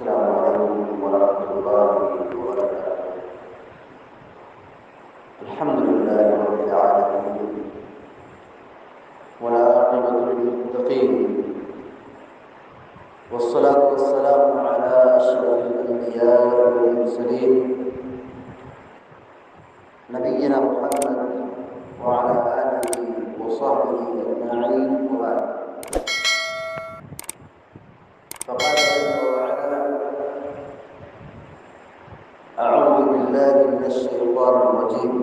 السلام علیکم ورحمۃ اللہ وبرکاتہ۔ الحمد للہ رب العالمین والعاقبۃ للمتقین والصلاة والسلام علی اشرف الانبیاء والمرسلین نبینا محمد وعلی آلہ وصحبہ اجمعین وبعد۔ فقال جل وعلا: أعوذ بالله من الشيطان الرجيم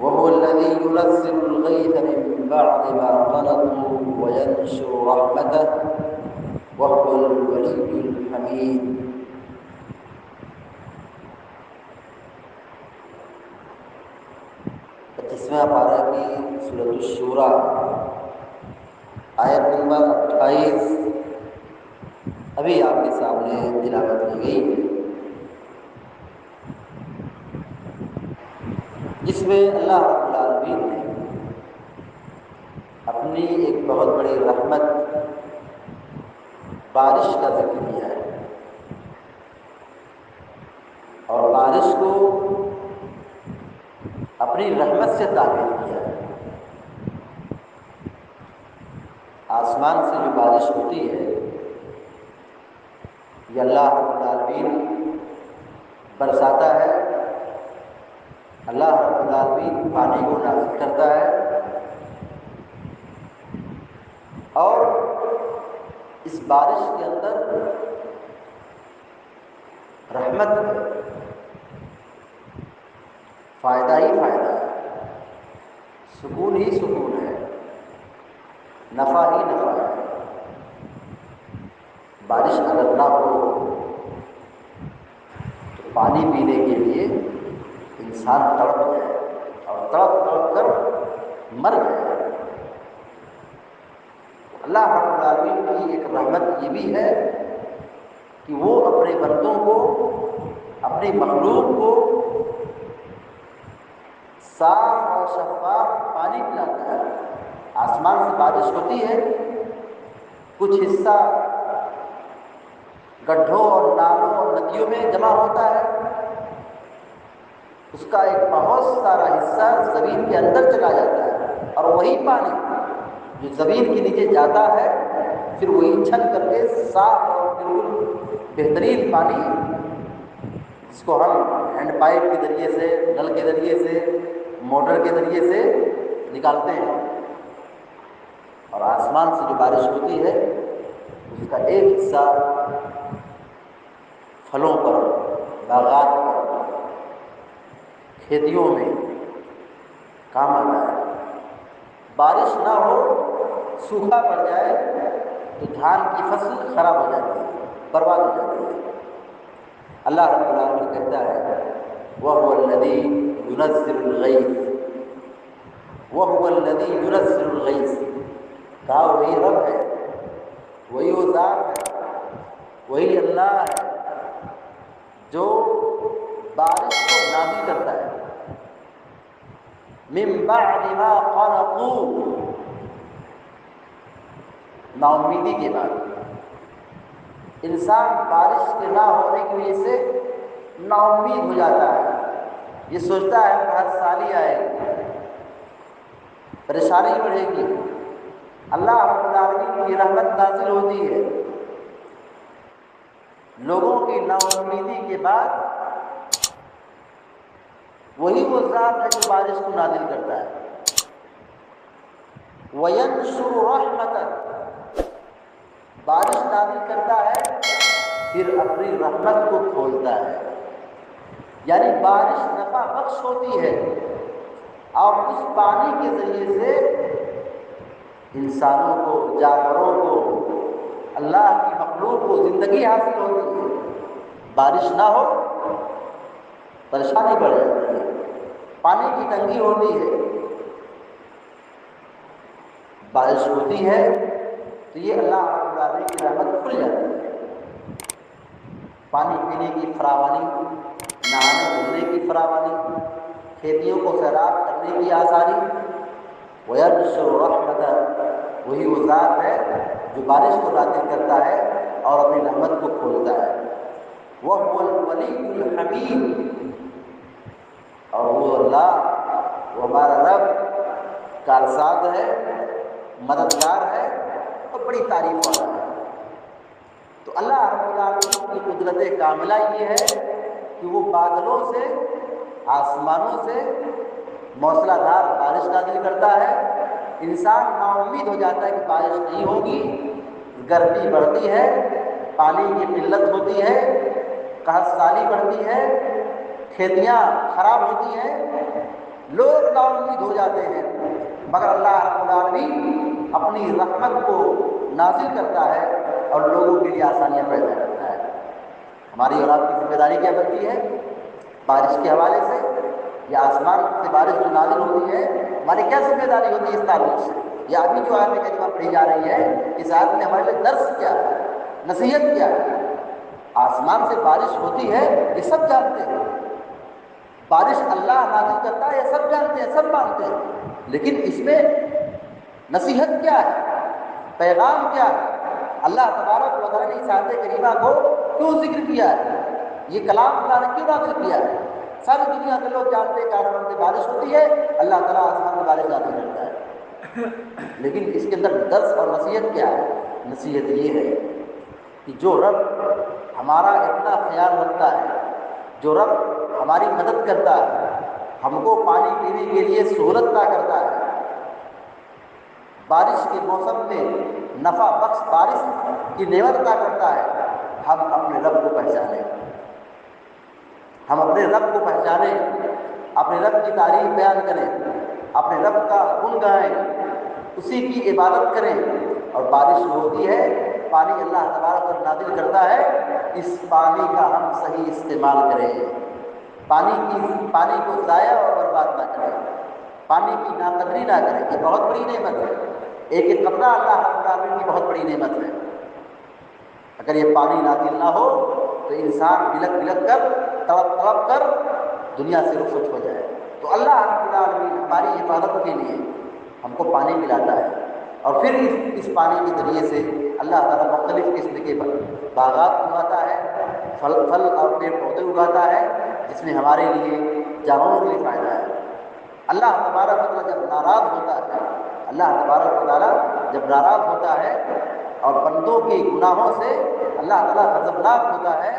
وهو الذي ينزل الغيث من بعد ما قنطوا وينشر رحمته وهو الولي الحميد۔ پچیسواں پارہ کی سورۃ الشورى آیت نمبر 28 ابھی آپ کے سامنے تلاوت کی گئی ہے، جس میں اللہ رب العالمین نے اپنی ایک بہت بڑی رحمت بارش کا ذکر کیا ہے، اور بارش کو اپنی رحمت سے تعبیر کیا ہے۔ آسمان سے جو بارش ہوتی ہے یہ اللہ رب العالمین برساتا ہے، اللہ رب العالمین پانی کو نازل کرتا ہے، اور اس بارش کے اندر رحمت ہے، فائدہ ہی فائدہ ہے، سکون ہی سکون ہے، نفع ہی نفع ہے۔ بارش اگر نہ ہو تو پانی پینے کے لیے انسان تڑپ جائے، اور تڑپ تڑپ کر مر جائے۔ اللہ رب العالمین کی ایک رحمت یہ بھی ہے کہ وہ اپنے بندوں کو، اپنی مخلوق کو صاف اور شفاف پانی پلاتا ہے۔ آسمان سے بارش ہوتی ہے، کچھ حصہ گڈھوں اور نالوں اور ندیوں میں جمع ہوتا ہے، اس کا ایک بہت سارا حصہ زمین کے اندر چلا جاتا ہے، اور وہی پانی جو زمین کے نیچے جاتا ہے پھر وہی چھن کر کے صاف اور بالکل بہترین پانی، جس کو ہم ہینڈ پائپ کے ذریعے سے، نل کے ذریعے سے، موٹر کے ذریعے سے نکالتے ہیں، اور آسمان سے جو بارش ہوتی ہے اس کا ایک حصہ پھلوں پر، باغات پر، کھیتیوں میں کام آتا ہے۔ بارش نہ ہو، سوکھا پڑ جائے تو دھان کی فصل خراب ہو جاتی ہے، برباد ہو جاتی ہے۔ اللہ رب العالمین کہتا ہے: وَهُوَ الَّذِي يُنَزِّلُ الْغَيْثَ، وَهُوَ الَّذِي يُنَزِّلُ الْغَيْثَ۔ کہا وہی رب ہے، وہی وہ ذات ہے، وہی اللہ ہے جو بارش کو نازل کرتا ہے من بعد ما قنطوا، نا امیدی کے بعد۔ انسان بارش کے نہ ہونے کی وجہ سے نا امید ہو جاتا ہے، یہ سوچتا ہے کہ ہر سال ہی آئے گی، پریشانی بڑھے گی۔ اللہ رب العالمین کی رحمت نازل ہوتی ہے، لوگوں کی نا امیدی کے بعد وہی وہ ذات ہے جو بارش کو نازل کرتا ہے۔ وَيَنشُرُ رَحْمَتَهُ، بارش نازل کرتا ہے پھر اپنی رحمت کو کھولتا ہے، یعنی بارش نفع بخش ہوتی ہے، اور اس پانی کے ذریعے سے انسانوں کو، جانوروں کو، اللہ کی مخلوق کو زندگی حاصل ہوتی ہے۔ بارش نہ ہو پریشانی بڑھ جاتی ہے، پانی کی تنگی ہوتی ہے۔ بارش ہوتی ہے تو یہ اللہ رب العالمین کی رحمت کھل جاتی ہے، پانی پینے کی فراوانی، نہانے دھونے کی فراوانی، کھیتیوں کو سیراب کرنے کی آسانی۔ وَيَنشُرُ رَحْمَتَهُ، وہی وہ ذات ہے جو بارش کو نازل کرتا ہے اور اپنی رحمت کو کھولتا ہے۔ وَهُوَ الْوَلِيُّ الْحَمِيدُ، اور وہ اللہ، وہ ہمارا رب کارساز ہے، مددگار ہے اور بڑی تعریف والا ہے۔ تو اللہ رب العالمین کی قدرت کاملہ یہ ہے کہ وہ بادلوں سے، آسمانوں سے موسلا دھار بارش نازل کرتا ہے۔ انسان نا امید ہو جاتا ہے کہ بارش نہیں ہوگی، گرمی بڑھتی ہے، پانی کی قلت ہوتی ہے، قحط سالی بڑھتی ہے، کھیتیاں خراب ہوتی ہیں، لوگ نا امید ہو جاتے ہیں، مگر اللہ رب العالمین اپنی رحمت کو نازل کرتا ہے اور لوگوں کے لیے آسانیاں پیدا کرتا ہے۔ ہماری اور آپ کی ذمہ داری کیا بنتی ہے بارش کے حوالے سے؟ یا آسمان سے بارش جو نازل ہوتی ہے، ہماری کیا ذمہ داری ہوتی ہے اس تعلق سے؟ یا ابھی جو آیت کریمہ پڑھی جا رہی ہے، اس آیت میں ہمارے لیے درس کیا ہے، نصیحت کیا ہے؟ آسمان سے بارش ہوتی ہے یہ سب جانتے ہیں، بارش اللہ نازل کرتا ہے یہ سب جانتے ہیں، سب مانتے ہیں، لیکن اس میں نصیحت کیا ہے، پیغام کیا ہے؟ اللہ تبارک و تعالیٰ نے اس آیت کریمہ کو کیوں ذکر کیا ہے؟ یہ کلام اللہ نے کیوں نازل کیا ہے؟ ساری دنیا کے لوگ جانتے ہیں کہ آسمان سے بارش ہوتی ہے، اللہ تعالیٰ آسمان سے بارش نازل کرتا ہے، لیکن اس کے اندر درس اور نصیحت کیا ہے؟ نصیحت یہ ہے کہ جو رب ہمارا اتنا خیال رکھتا ہے، جو رب ہماری مدد کرتا ہے، ہم کو پانی پینے کے لیے سہولت عطا کرتا ہے، بارش کے موسم میں نفع بخش بارش کی نعمت عطا کرتا ہے، ہم اپنے رب کو پہچانیں، ہم اپنے رب کو پہچانیں، اپنے رب کی تعریف بیان کریں، اپنے رب کا گن گائیں، اسی کی عبادت کریں، اور بارش ہوتی ہے، پانی اللہ تبارک و تعالیٰ نازل کرتا ہے، اس پانی کا ہم صحیح استعمال کریں، پانی کو ضائع اور برباد نہ کریں، پانی کی ناقدری نہ کریں، یہ بہت بڑی نعمت ہے، ایک ایک قطرہ اللہ رب العالمین کی بہت بڑی نعمت ہے۔ اگر یہ پانی نازل نہ ہو تو انسان بلک بلک کر، تڑپ تڑپ کر دنیا سے رخصت ہو جائے۔ تو اللہ رب العالمین ہماری حفاظت کے لیے ہم کو پانی پلاتا ہے، اور پھر اس پانی کے ذریعے سے اللہ تعالیٰ مختلف قسم کے باغات اگاتا ہے، پھل اور پیڑ پودے اگاتا ہے، جس میں ہمارے لیے، جانوروں کے لیے فائدہ ہے۔ اللہ تبارک و تعالیٰ جب ناراض ہوتا ہے، اللہ تبارک و تعالیٰ جب ناراض ہوتا ہے اور بندوں کے گناہوں سے اللہ تعالیٰ غضبناک ہوتا ہے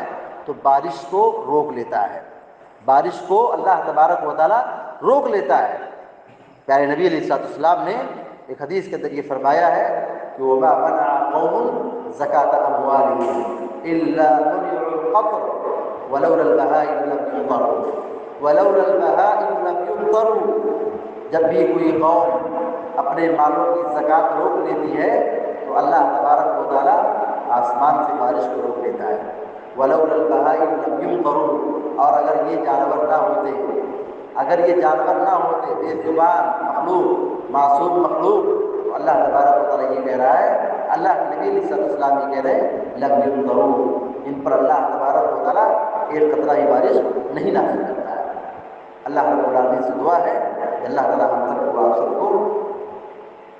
تو بارش کو روک لیتا ہے، بارش کو اللہ تبارک و تعالیٰ روک لیتا ہے۔ پیارے نبی علیہ السلام نے ایک حدیث کے اندر یہ فرمایا ہے کہ وَمَا مَنَعَ قَوْمٌ زَكَاةَ أَمْوَالِهِمْ إِلَّا مُنِعُوا الْقَطْرَ وَلَوْلَا الْبَهَائِمُ لَمْ يُمْطَرُوا وَلَوْلَا الْبَهَائِمُ لَمْ يُمْطَرُوا۔ جب بھی کوئی قوم اپنے مالوں کی زکوٰۃ روک لیتی ہے تو اللہ تبارک و تعالیٰ آسمان سے بارش کو روک لیتا ہے۔ وَلَوْلَا الْبَهَائِمُ لَمْ يُمْطَرُوا، اور اگر یہ جانور نہ ہوتے، اگر یہ جانور نہ ہوتے، بے زبان مخلوق، معصوم مخلوق، تو اللہ تبارک و تعالیٰ یہ کہہ رہا ہے، اللہ کے نبی علیہ السلام یہ کہہ رہے ہیں لم يمطروا، ان پر اللہ تبارک و تعالیٰ ایک قطرہ ہی بارش نہیں نازل کرتا ہے۔ اللہ رب العالمین سے دعا ہے کہ اللہ تعالیٰ ہم سب کو، آپ سب کو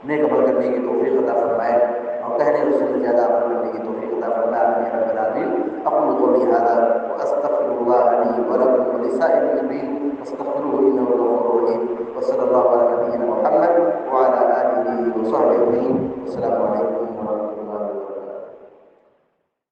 نیک عمل کرنے کی توفیق عطا فرمائے، اور کہنے رسول سے زیادہ عمل کرنے کی توفیق عطا فرمائے، آمین یا رب العالمین۔ اقول قولی ھذا واستغفر اللہ لی ولکم ولسائر المسلمین فاستغفروہ انہ هو الغفور الرحیم، وصلی اللہ علی نبینا محمد وعلی آلہ وصحبہ